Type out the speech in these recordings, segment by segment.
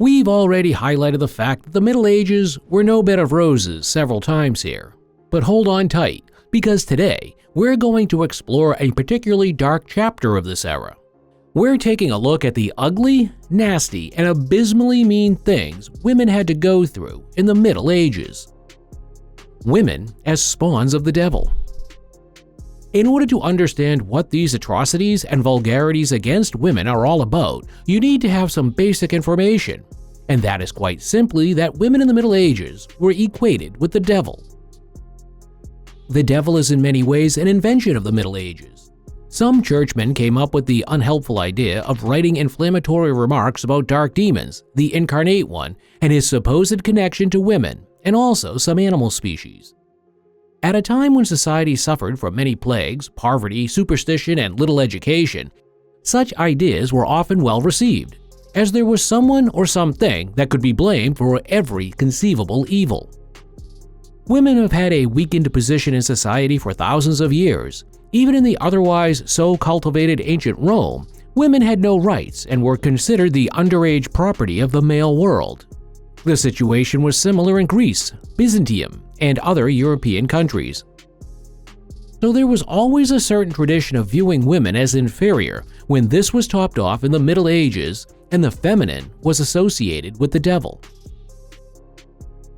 We've already highlighted the fact that the Middle Ages were no bed of roses several times here. But hold on tight, because today we're going to explore a particularly dark chapter of this era. We're taking a look at the ugly, nasty, and abysmally mean things women had to go through in the Middle Ages. Women as spawns of the devil. In order to understand what these atrocities and vulgarities against women are all about, you need to have some basic information, and that is quite simply that women in the Middle Ages were equated with the devil. The devil is in many ways an invention of the Middle Ages. Some churchmen came up with the unhelpful idea of writing inflammatory remarks about dark demons, the incarnate one, and his supposed connection to women, and also some animal species. At a time when society suffered from many plagues, poverty, superstition, and little education, such ideas were often well received, as there was someone or something that could be blamed for every conceivable evil. Women have had a weakened position in society for thousands of years. Even in the otherwise so cultivated ancient Rome, women had no rights and were considered the underage property of the male world. The situation was similar in Greece, Byzantium, and other European countries. So there was always a certain tradition of viewing women as inferior when this was topped off in the Middle Ages and the feminine was associated with the devil.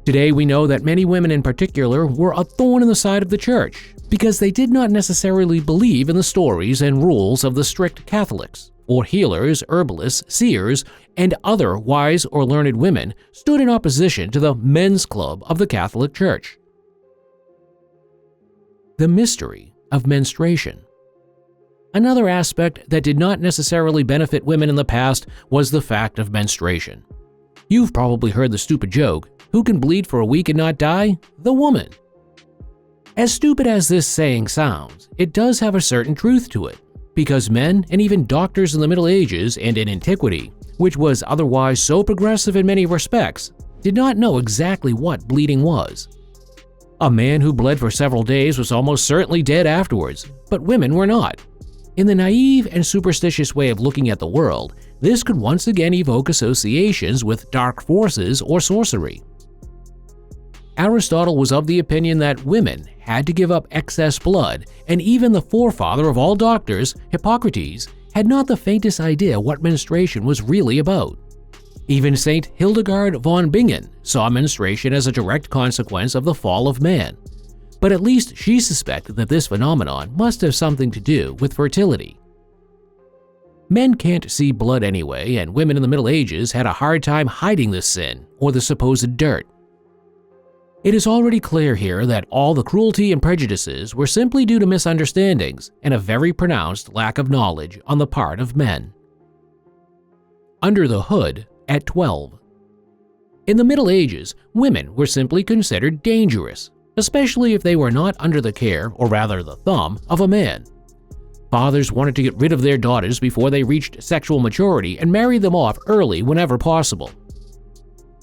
Today we know that many women in particular were a thorn in the side of the church because they did not necessarily believe in the stories and rules of the strict Catholics, or healers, herbalists, seers, and other wise or learned women stood in opposition to the men's club of the Catholic Church. The mystery of menstruation. Another aspect that did not necessarily benefit women in the past was the fact of menstruation. You've probably heard the stupid joke, who can bleed for a week and not die? The woman. As stupid as this saying sounds, it does have a certain truth to it, because men and even doctors in the Middle Ages and in antiquity, which was otherwise so progressive in many respects, did not know exactly what bleeding was. A man who bled for several days was almost certainly dead afterwards, but women were not. In the naive and superstitious way of looking at the world, this could once again evoke associations with dark forces or sorcery. Aristotle was of the opinion that women had to give up excess blood, and even the forefather of all doctors, Hippocrates, had not the faintest idea what menstruation was really about. Even Saint Hildegard von Bingen saw menstruation as a direct consequence of the fall of man. But at least she suspected that this phenomenon must have something to do with fertility. Men can't see blood anyway, and women in the Middle Ages had a hard time hiding this sin or the supposed dirt. It is already clear here that all the cruelty and prejudices were simply due to misunderstandings and a very pronounced lack of knowledge on the part of men. Under the hood at 12. In the Middle Ages, women were simply considered dangerous, especially if they were not under the care, or rather the thumb, of a man. Fathers wanted to get rid of their daughters before they reached sexual maturity and marry them off early whenever possible.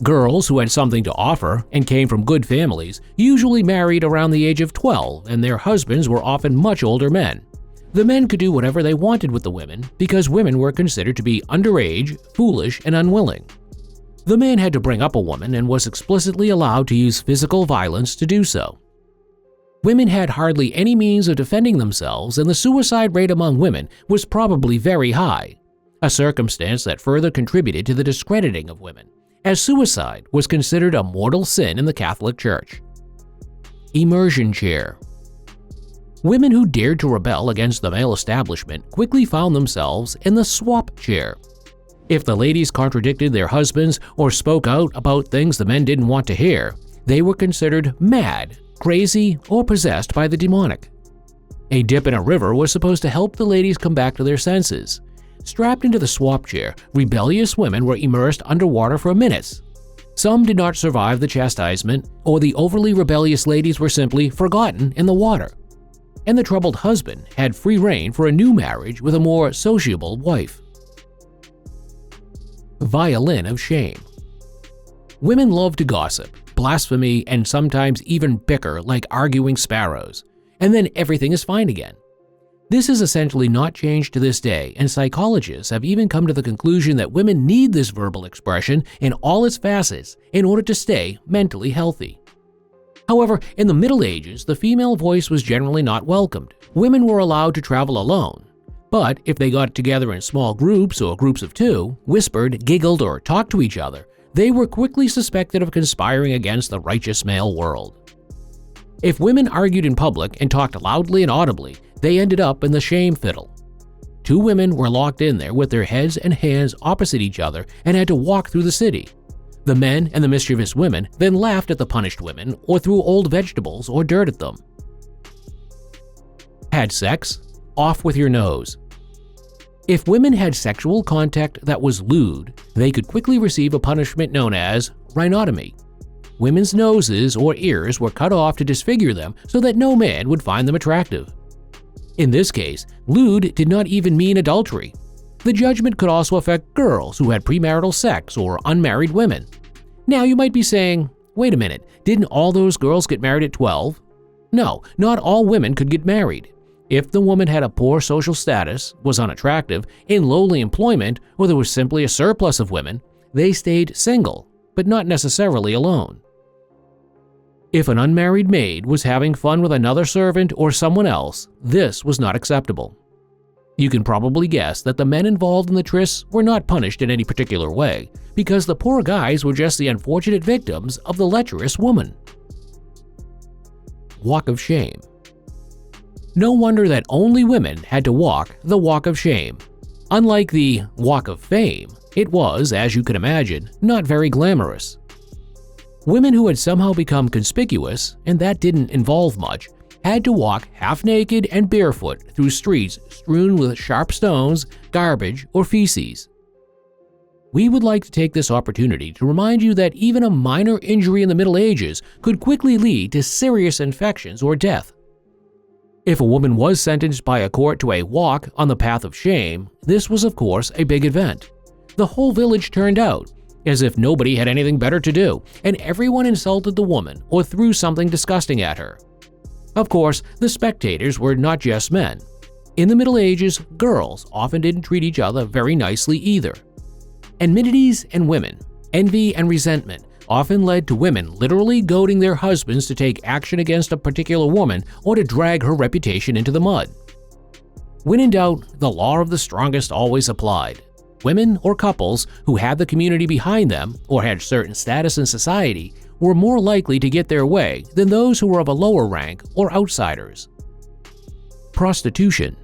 Girls who had something to offer and came from good families usually married around the age of 12, and their husbands were often much older men. The men could do whatever they wanted with the women because women were considered to be underage, foolish, and unwilling. The man had to bring up a woman and was explicitly allowed to use physical violence to do so. Women had hardly any means of defending themselves, and the suicide rate among women was probably very high, a circumstance that further contributed to the discrediting of women, as suicide was considered a mortal sin in the Catholic Church. Immersion chair. Women who dared to rebel against the male establishment quickly found themselves in the swap chair. If the ladies contradicted their husbands or spoke out about things the men didn't want to hear, they were considered mad, crazy, or possessed by the demonic. A dip in a river was supposed to help the ladies come back to their senses. Strapped into the swap chair, rebellious women were immersed underwater for minutes. Some did not survive the chastisement, or the overly rebellious ladies were simply forgotten in the water, and the troubled husband had free rein for a new marriage with a more sociable wife. Violin of shame. Women love to gossip, blasphemy, and sometimes even bicker like arguing sparrows, and then everything is fine again. This is essentially not changed to this day, and psychologists have even come to the conclusion that women need this verbal expression in all its facets in order to stay mentally healthy. However, in the Middle Ages, the female voice was generally not welcomed. Women were allowed to travel alone. But if they got together in small groups or groups of two, whispered, giggled, or talked to each other, they were quickly suspected of conspiring against the righteous male world. If women argued in public and talked loudly and audibly, they ended up in the shame fiddle. Two women were locked in there with their heads and hands opposite each other and had to walk through the city. The men and the mischievous women then laughed at the punished women or threw old vegetables or dirt at them. Had sex? Off with your nose. If women had sexual contact that was lewd, they could quickly receive a punishment known as rhinotomy. Women's noses or ears were cut off to disfigure them so that no man would find them attractive. In this case, lewd did not even mean adultery. The judgment could also affect girls who had premarital sex or unmarried women. Now you might be saying, wait a minute, didn't all those girls get married at 12? No, not all women could get married. If the woman had a poor social status, was unattractive, in lowly employment, or there was simply a surplus of women, they stayed single, but not necessarily alone. If an unmarried maid was having fun with another servant or someone else, this was not acceptable. You can probably guess that the men involved in the trysts were not punished in any particular way, because the poor guys were just the unfortunate victims of the lecherous woman. Walk of shame. No wonder that only women had to walk the walk of shame. Unlike the walk of fame, it was, as you can imagine, not very glamorous. Women who had somehow become conspicuous, and that didn't involve much, had to walk half-naked and barefoot through streets strewn with sharp stones, garbage, or feces. We would like to take this opportunity to remind you that even a minor injury in the Middle Ages could quickly lead to serious infections or death. If a woman was sentenced by a court to a walk on the path of shame, this was of course a big event. The whole village turned out, as if nobody had anything better to do, and everyone insulted the woman or threw something disgusting at her. Of course, the spectators were not just men. In the Middle Ages, girls often didn't treat each other very nicely either. Enmities and women, envy and resentment often led to women literally goading their husbands to take action against a particular woman or to drag her reputation into the mud. When in doubt, the law of the strongest always applied. Women or couples who had the community behind them or had certain status in society were more likely to get their way than those who were of a lower rank or outsiders. Prostitution.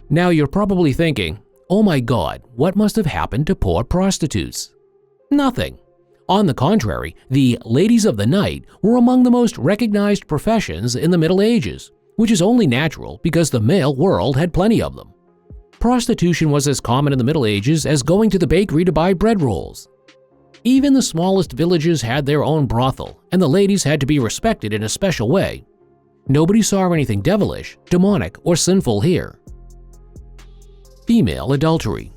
Now you're probably thinking, oh my God, what must have happened to poor prostitutes? Nothing. On the contrary, the ladies of the night were among the most recognized professions in the Middle Ages, which is only natural because the male world had plenty of them. Prostitution was as common in the Middle Ages as going to the bakery to buy bread rolls. Even the smallest villages had their own brothel, and the ladies had to be respected in a special way. Nobody saw anything devilish, demonic, or sinful here. Female adultery.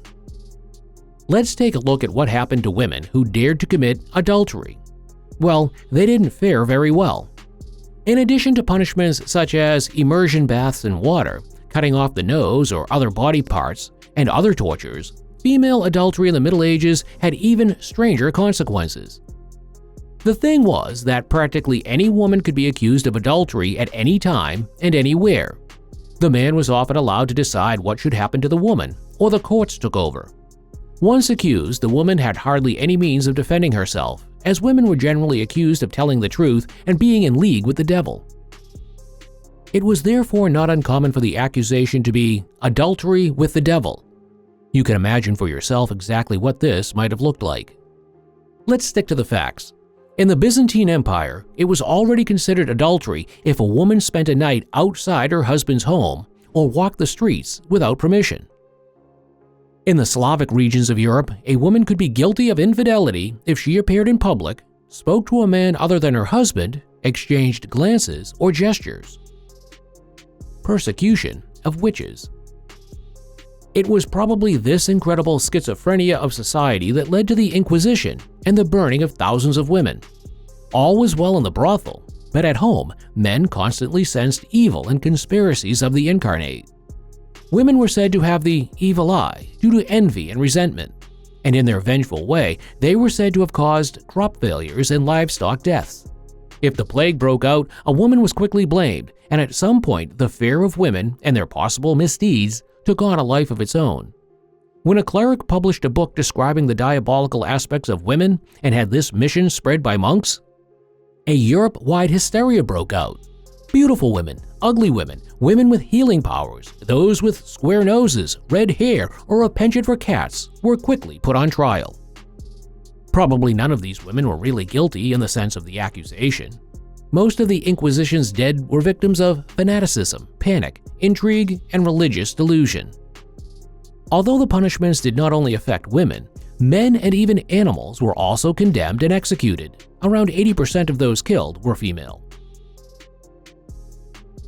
Let's take a look at what happened to women who dared to commit adultery. Well, they didn't fare very well. In addition to punishments such as immersion baths in water, cutting off the nose or other body parts, and other tortures, female adultery in the Middle Ages had even stranger consequences. The thing was that practically any woman could be accused of adultery at any time and anywhere. The man was often allowed to decide what should happen to the woman, or the courts took over. Once accused, the woman had hardly any means of defending herself, as women were generally accused of telling the truth and being in league with the devil. It was therefore not uncommon for the accusation to be adultery with the devil. You can imagine for yourself exactly what this might have looked like. Let's stick to the facts. In the Byzantine Empire, it was already considered adultery if a woman spent a night outside her husband's home or walked the streets without permission. In the Slavic regions of Europe, a woman could be guilty of infidelity if she appeared in public, spoke to a man other than her husband, exchanged glances or gestures. Persecution of witches. It was probably this incredible schizophrenia of society that led to the Inquisition and the burning of thousands of women. All was well in the brothel, but at home, men constantly sensed evil and conspiracies of the incarnate. Women were said to have the evil eye due to envy and resentment, and in their vengeful way, they were said to have caused crop failures and livestock deaths. If the plague broke out, a woman was quickly blamed, and at some point, the fear of women and their possible misdeeds took on a life of its own. When a cleric published a book describing the diabolical aspects of women and had this mission spread by monks, a Europe-wide hysteria broke out. Beautiful women, ugly women, women with healing powers, those with square noses, red hair, or a penchant for cats were quickly put on trial. Probably none of these women were really guilty in the sense of the accusation. Most of the Inquisition's dead were victims of fanaticism, panic, intrigue, and religious delusion. Although the punishments did not only affect women, men and even animals were also condemned and executed. Around 80% of those killed were female.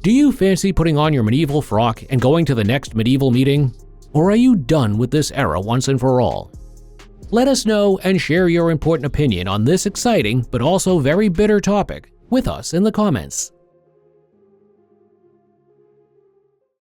Do you fancy putting on your medieval frock and going to the next medieval meeting? Or are you done with this era once and for all? Let us know and share your important opinion on this exciting but also very bitter topic with us in the comments.